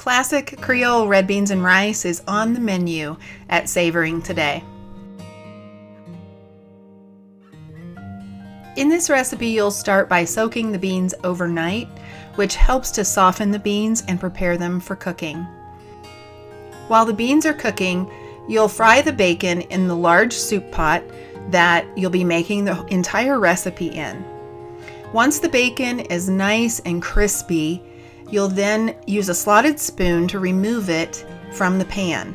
Classic Creole red beans and rice is on the menu at Savoring today. In this recipe, you'll start by soaking the beans overnight, which helps to soften the beans and prepare them for cooking. While the beans are cooking, you'll fry the bacon in the large soup pot that you'll be making the entire recipe in. Once the bacon is nice and crispy, you'll then use a slotted spoon to remove it from the pan.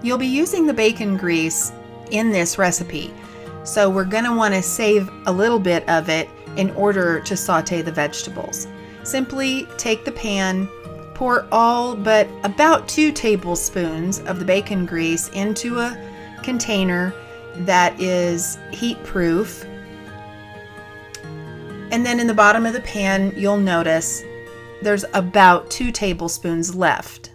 You'll be using the bacon grease in this recipe, so we're going to want to save a little bit of it in order to saute the vegetables. Simply take the pan, pour all but about 2 tablespoons of the bacon grease into a container that is heat proof. And then in the bottom of the pan, you'll notice there's about 2 tablespoons left.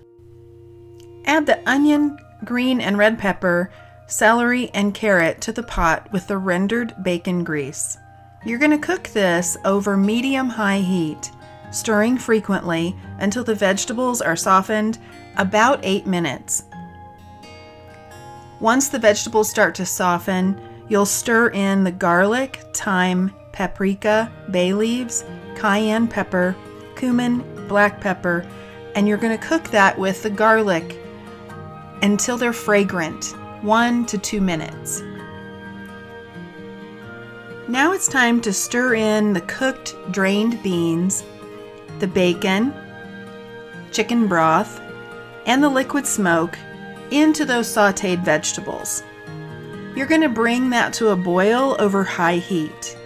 Add the onion, green and red pepper, celery, and carrot to the pot with the rendered bacon grease. You're going to cook this over medium-high heat, stirring frequently until the vegetables are softened about 8 minutes. Once the vegetables start to soften, you'll stir in the garlic, thyme, paprika, bay leaves, cayenne pepper, cumin, black pepper, and you're going to cook that with the garlic until they're fragrant, 1 to 2 minutes. Now it's time to stir in the cooked drained beans, the bacon, chicken broth, and the liquid smoke into those sauteed vegetables. You're going to bring that to a boil over high heat.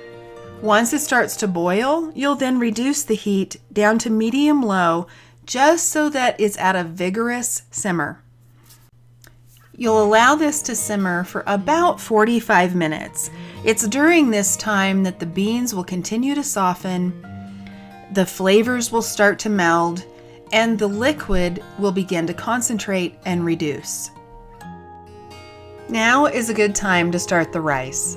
Once it starts to boil, you'll then reduce the heat down to medium-low just so that it's at a vigorous simmer. You'll allow this to simmer for about 45 minutes. It's during this time that the beans will continue to soften, the flavors will start to meld, and the liquid will begin to concentrate and reduce. Now is a good time to start the rice.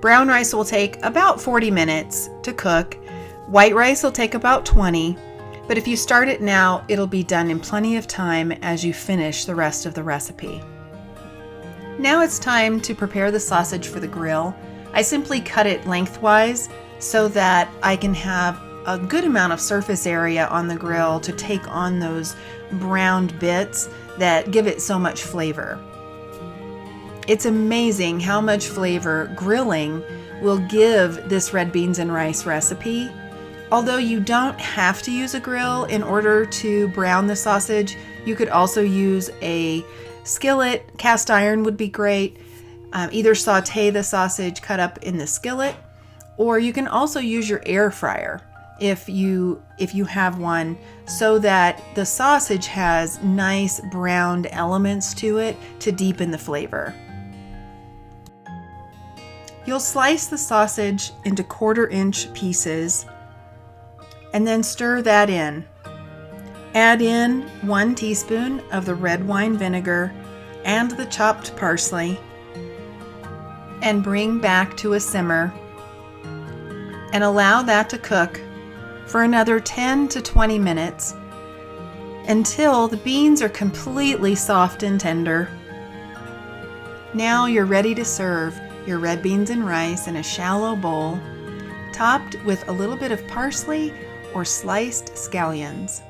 Brown rice will take about 40 minutes to cook. White rice will take about 20, but if you start it now, it'll be done in plenty of time as you finish the rest of the recipe. Now it's time to prepare the sausage for the grill. I simply cut it lengthwise so that I can have a good amount of surface area on the grill to take on those browned bits that give it so much flavor. It's amazing how much flavor grilling will give this red beans and rice recipe. Although you don't have to use a grill in order to brown the sausage, you could also use a skillet. Cast iron would be great. Either saute the sausage cut up in the skillet, or you can also use your air fryer if you have one, so that the sausage has nice browned elements to it to deepen the flavor. You'll slice the sausage into 1/4-inch pieces and then stir that in. Add in 1 teaspoon of the red wine vinegar and the chopped parsley and bring back to a simmer and allow that to cook for another 10 to 20 minutes until the beans are completely soft and tender. Now you're ready to serve your red beans and rice in a shallow bowl, topped with a little bit of parsley or sliced scallions.